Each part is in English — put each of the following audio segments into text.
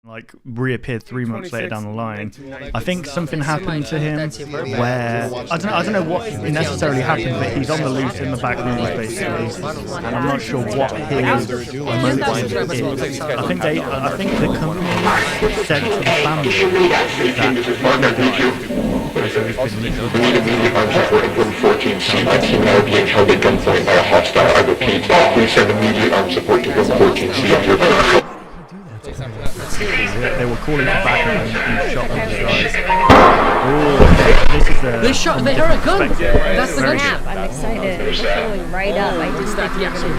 like reappeared 3 months later down the line. I think something happened to him where I don't know what necessarily happened, but he's on the loose in the back rooms basically, and I'm not sure what his motive is. I think the company said to the family that being held at gunpoint by a hostile. I repeat, please send immediate armed support to room 14C on your phone. They were calling for backup and shot them aside. This is the... They heard a gun! That's the gun! I'm excited. We're following right up. I just think you're gonna do.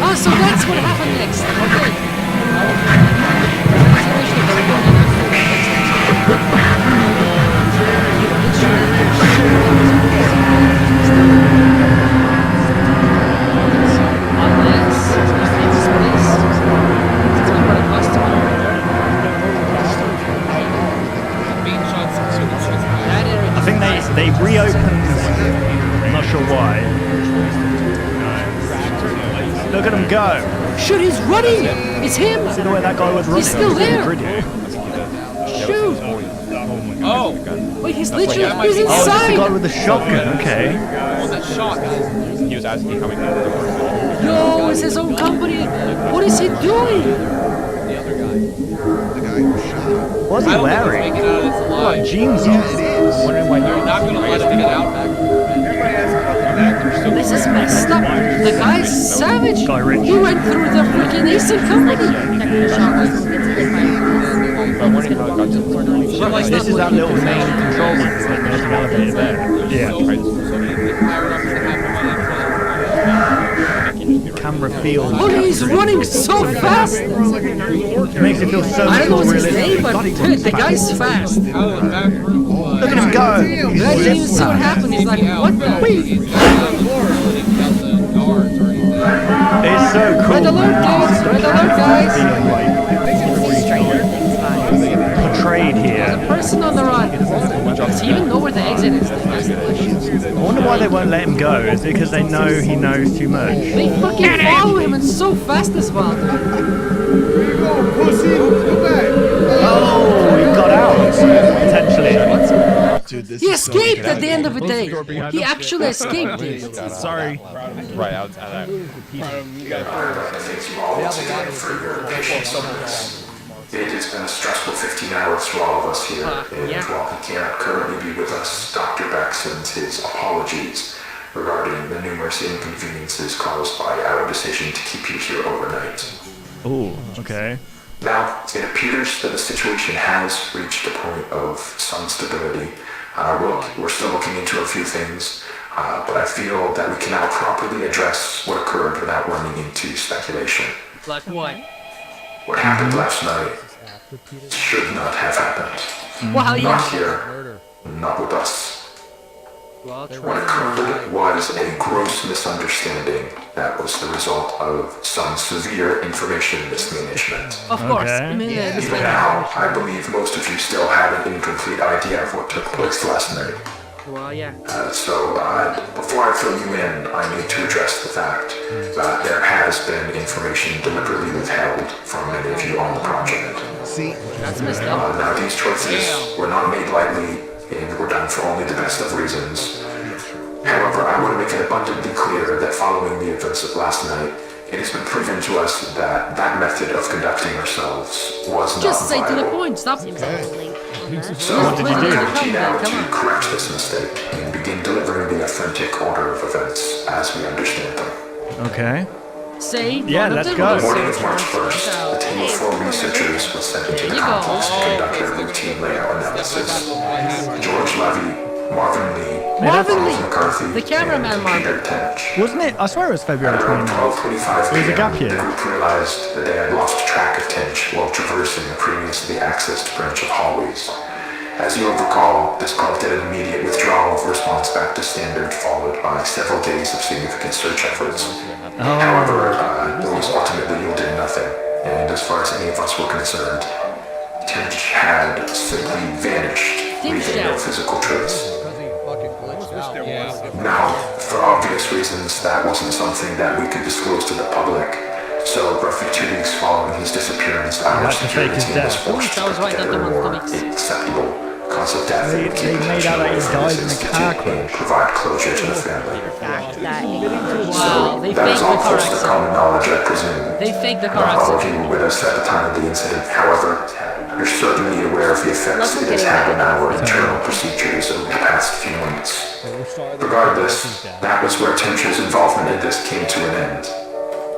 Oh, so that's what happened next. I think they reopened. I'm not sure why. Look at him go! Shoot, he's running! It's him! See the way that guy was running? He's still there! Shoot! Oh! Wait, he's literally, he's Oh, it's inside! the guy with the shotgun, okay. Oh, that shot! He was asking coming out of the door. Yo, it's his own company! What is he doing? What's he wearing? What, jeans on? Wondering why they're not going to let him get out back. This is messed up. The guy's savage. Guy Rich. He went through the freaking Eastern company. This is that little main control room. There's an elevator there. Yeah. Camera feels. Oh, he's running so fast. It makes it feel so I don't know much what's his realistic. name, but dude, the guy's fast. Look at him go! I didn't even see what happened. He's like, what the? It's so cool. Red alert, guys! Red alert, guys! Portrayed here. The person on the run. Does he even know where the exit is? That's the question. I wonder why they won't let him go. Is it because they know he knows too much? They fucking follow him and so fast as well. Oh, he got out. Potentially. Dude, this He is so escaped good. at the end of the day. He actually escaped, dude. Sorry. Right out. It has been a stressful 15 hours for all of us here, and while he cannot currently be with us, Dr. Beck sends his apologies regarding the numerous inconveniences caused by our decision to keep you here overnight. Oh, okay. Now, it appears that the situation has reached a point of some stability. We're still looking into a few things, but I feel that we can now properly address what occurred without running into speculation. Like what? What happened last night should not have happened. Well, Not yeah. here, not with us. Well, What occurred was a gross misunderstanding that was the result of some severe information mismanagement. of course. Okay. I mean, this Even now, I believe most of you still have an incomplete idea of what took place last night. well, yeah. Before I fill you in, I need to address the fact that there has been information deliberately withheld from many of you on the project. See, That's messed up. Now, these choices were not made lightly and were done for only the best of reasons. However, I want to make it abundantly clear that following the events of last night, it has been proven to us that that method of conducting ourselves was not Just say to the viable. point. Stop. So, What did you do? I urge you now Come to on. correct this mistake and begin delivering the authentic order of events as we understand them. Okay. Say Yeah, one of let's them go. On was the morning of safe. March 1st, a team of 4 researchers was sent into the There you go. complex to conduct their routine layout analysis. George Levy, Marvin Lee, Marvin Charles Lee, McCarthy, the cameraman and Marvin. Peter Tench. Wasn't it? I swear it was February At around 29th. 12:25 It was a gap p.m., year. the group realized that they had lost track of Tench while traversing a previously accessed branch of hallways. As you'll recall, this prompted an immediate withdrawal of response back to standard, followed by several days of significant search efforts. However, those ultimately yielded nothing, and as far as any of us were concerned, Tench had simply vanished, leaving no physical trace. Now, for obvious reasons, that wasn't something that we could disclose to the public, So, roughly 2 weeks following his disappearance, our had to fake security his team was death. forced to That was put right, together that a the more comics. acceptable cause of death They and keep made out attention that he away from died his in a institute car and crash. provide closure to the family. fact that Wow, they That faked is the all car close to common accident. knowledge, I presume. They faked the car Not all of accident. you were with us at the time of the incident, however, you're certainly aware of the effects it has had on our internal procedures over the past few months. Regardless, that was where Tench's involvement in this came to an end.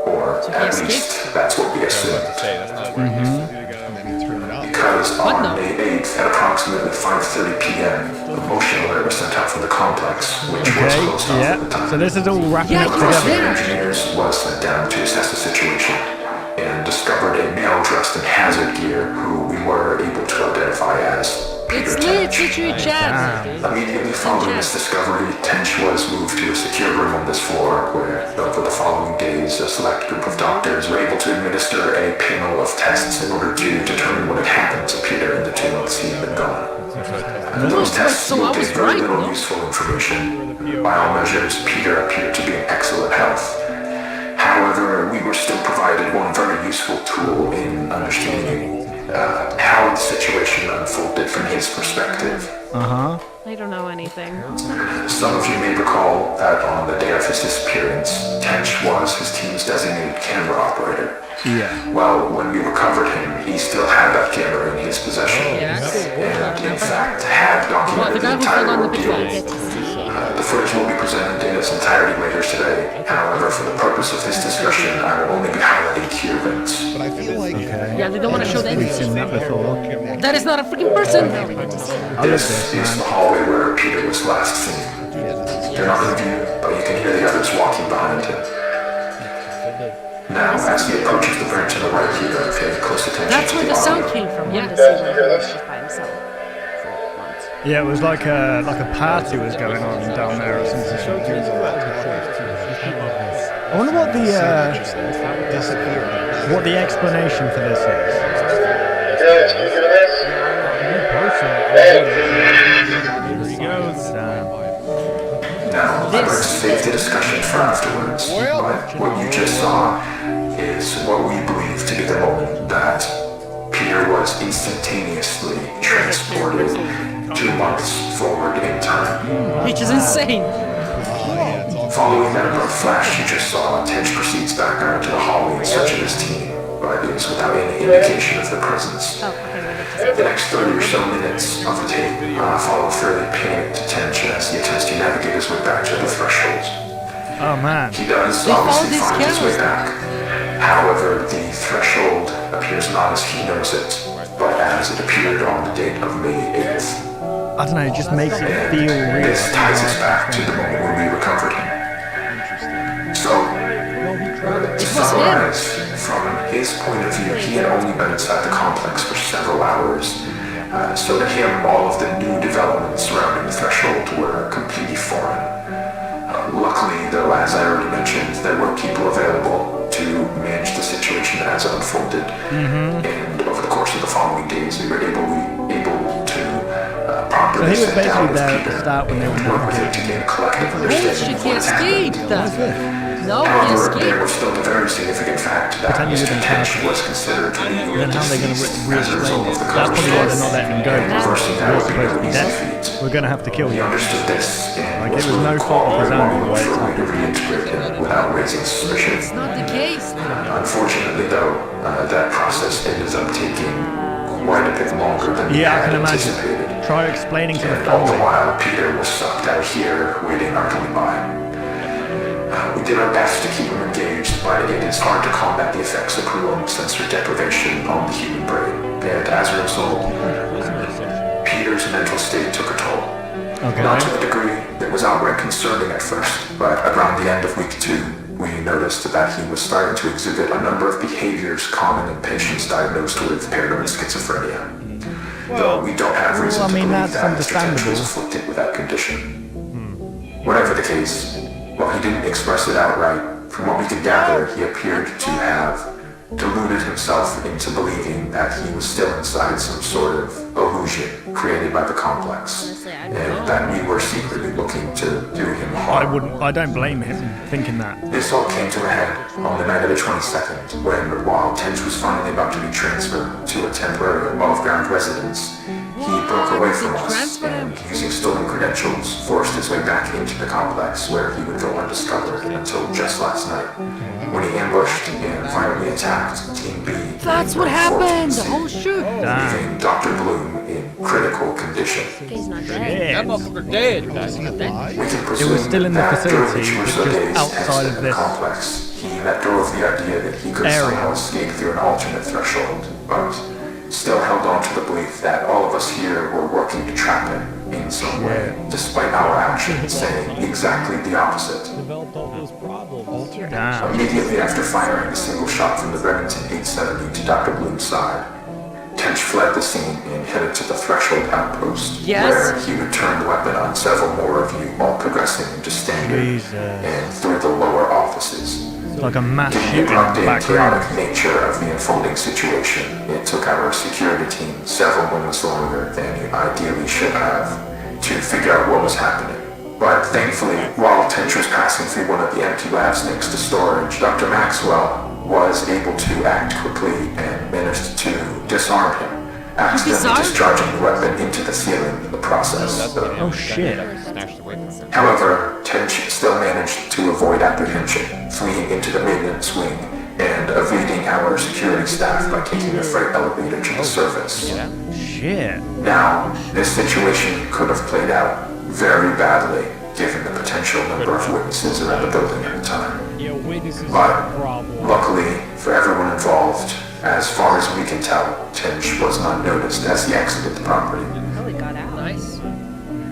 Or, at least, that's what we assumed. Because on May 8th, at approximately 5:30 p.m., a motion alert was sent out from the complex, which was Okay, closed off at the yeah. time. So this is all wrapping Yeah, up you were together. there. Engineers was sent down to assess the situation and discovered a male dressed in hazard gear who we were able to identify as It's Peter lit, Tench. literally chat. Immediately following this discovery, Tench was moved to a secure room on this floor where, over the following days, a select group of doctors were able to administer a panel of tests in order to determine what had happened to Peter in the 2 months he had been gone. Those tests so I yielded was very right, little no? useful information. By all measures, Peter appeared to be in excellent health. However, we were still provided one very useful tool in understanding how the situation unfolded from his perspective. I don't know anything. Some of you may recall that on the day of his disappearance, Tench was his team's designated camera operator. Yeah. Well, when we recovered him, he still had that camera in his possession. Yes. And in fact, had Well, the documented guy the who fell entire on the pit ordeal. wall. The footage will be presented in its entirety later today. However, for the purpose of this discussion, I will only be highlighting key events. Yeah, they don't want to show that. We've seen that before. That is not a freaking person. I love This this, is man. the hallway where Peter was last seen. You're not in view, but you can hear the others walking behind him. Now, as he approaches the branch on the right here, pay close attention That's to where the the sound audio. came from. I wanted to Yeah. see when he was just by himself for once. Yeah, it was like a party was going on down there or something. I wonder what the explanation for this is. Now, I'd like to save the discussion for afterwards, but what you just saw is what we believe to be the moment that Peter was instantaneously transported 2 months forward in time. Which is insane. Following that abrupt flash you just saw, Tench proceeds back out into the hallway in search of his team, but it is without any indication of their presence. Oh, okay, we get to see. The next 30 or so minutes of the tape follow fairly panicked Tench as he attempts to navigate his way back to the threshold. Oh man. He does They followed obviously these find his way cameras. back. However, the threshold appears not as he knows it, but as it appeared on the date of May 8th. I don't know, it just makes it feel real. This ties us back to the moment when we recovered him. So, to summarize, from his point of view, he had only been inside the complex for several hours. So to him, all of the new developments surrounding the threshold were completely foreign. Luckily, though, as I already mentioned, there were people available to manage the situation as it unfolded. And over the course of the following days, we were able to properly So he was sit down basically with there at the Peter start when they were and work with him to gain a collective understanding Bullshit, of he what has happened. escaped. No, he However, there was escaped. still the very significant fact that Pretend he Mr. didn't Tench happen. was considered legally Then how are they going to deceased as a re-explain result it? of the That's probably why they're not letting him go. Reversing that You're would be supposed to no be easy dead. feat. We're going to have to kill He you. understood this and Like, was it was no willing to fault of his own, cooperate the way for it's a way to reintegrate him without raising suspicion. It's not the case. Unfortunately, though, that process ended up taking quite a bit longer than we Yeah, I had can imagine. anticipated. Try explaining to the And all the family. while, Peter was sucked out here, waiting our way by. We did our best to keep him engaged, but it is hard to combat the effects of prolonged sensory deprivation on the human brain. And as a result, Peter's mental state took a toll. Not to Okay. the degree that was outright concerning at first, but around the end of week 2, we noticed that he was starting to exhibit a number of behaviors common in patients diagnosed with paranoid schizophrenia. Though we don't have reason I to mean, believe that's that Mr. Tench understandable. was afflicted with that condition. Whatever the case, while he didn't express it outright, from what we could gather, he appeared to have deluded himself into believing that he was still inside some sort of illusion created by the complex, Honestly, I and don't know. that we were secretly looking to do him harm. I don't blame him thinking that. This all came to a head on the night of the 22nd, when, while Tench was finally about to be transferred to a temporary above-ground residence, he broke away from us and, using stolen credentials, forced his way back into the complex, where he would go undiscovered until just last night, when he ambushed and violently attacked Team B. That's what happened! Oh shoot! Leaving Dr. Bloom in critical condition. He's not dead. That motherfucker dead! We can It presume was still in the that during facility, the but Trusso just days outside of in the this complex, he let go of the idea that he could area. somehow escape through an alternate threshold, but still held on to the belief that all of us here were working to trap him in some way, despite our actions saying exactly the opposite. Damn. Immediately after firing a single shot from the Remington 870 to Dr. Bloom's side, Tench fled the scene and headed to the threshold outpost, where he would turn the weapon on several more of you while progressing into standard Jesus. and through the lower offices. Like a mass Given shooting the in the abrupt and back chaotic room. nature of the unfolding situation, it took our security team several moments longer than it ideally should have to figure out what was happening. But thankfully, while Tench was passing through one of the empty labs next to storage, Dr. Maxwell was able to act quickly and managed to disarm him, accidentally discharging the weapon into the ceiling in the process. Oh shit. Snatched away from him. However, Tench still managed to avoid apprehension, fleeing into the maintenance wing and evading our security staff by taking the freight elevator to the surface. Shit. Now, this situation could have played out very badly, given the potential number of witnesses around the building at the time. But luckily for everyone involved, as far as we can tell, Tench was not noticed as he exited the property. Probably got out. Nice.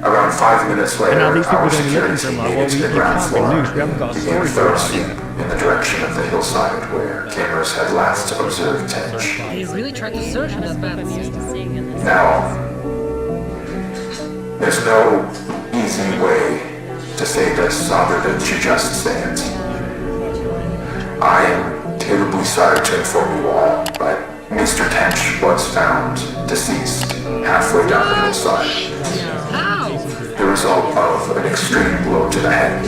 Around 5 minutes later, now these people our are gonna be looking security for him team like, made it to well, the we ground can't be floor loose, we haven't got a began story a for thorough that sweep in the direction of the hillside where cameras had last observed Tench. He really tried to search in that bad. I'm used to seeing in this. Now, there's no easy way to say this other than to just say it. I am terribly sorry to inform you all, but Mr. Tench was found deceased halfway down the hillside. How? The result of an extreme blow to the head.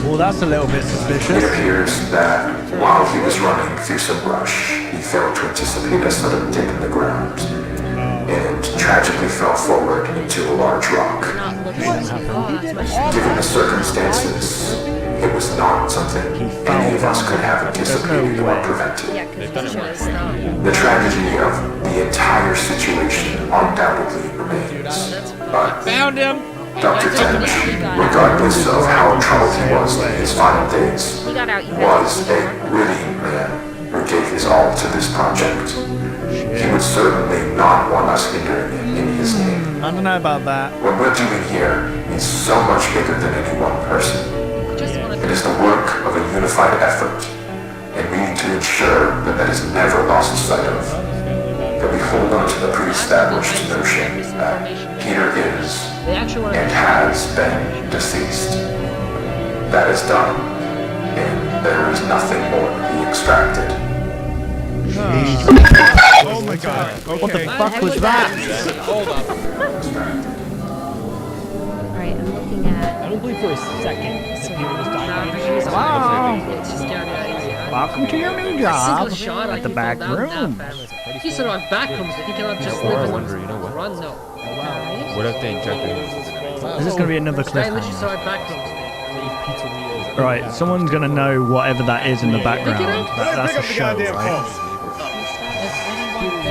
Well, that's a little bit It suspicious. appears that while he was running through some brush, he failed to anticipate a sudden dip in the ground and tragically fell forward into a large rock. Not looking. Oh, that's my shit. Given the circumstances, it was not something any of us could have anticipated or prevented. Yeah, because it shows not. The tragedy of the entire situation undoubtedly remains. But Found him! Dr. Tench, regardless of how troubled he was in his final days, He got out. You was a really man who gave his all to this project. He would certainly not want us hindering him in his name. I don't know about that. What we're doing here is so much bigger than any one person. It is the work of a unified effort, and we need to ensure that that is never lost sight of. That we hold on to the pre-established notion that Peter is The actual one. and has been deceased. That is done, and there is nothing more to be extracted. Oh my god. What the fuck was that? Hold up. Alright, I'm looking at. I don't believe for a second that Peter just died by It's just down there. Welcome to your new Single job shot, at the back room. He said on Backrooms that he cannot just Or I live wonder, you know what? run no. What if they injected him? Is this going to be another I literally cliffhanger? saw it Backrooms. Right, someone's going to know whatever that is in the background. That's a show, right?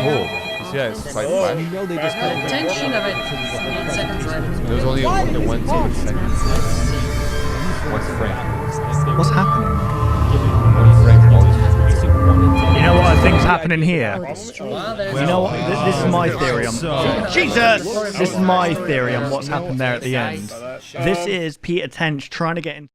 Oh, you see that? It's like flash. Tension of it. 8 seconds left. There was only the 1 second. 1 frame. What's happening? 1 frame. All these You know what I think's happening here? Wow, there's You know what? This is my theory on... Jesus! This is my theory on what's happened there at the end. This is Peter Tench trying to get in...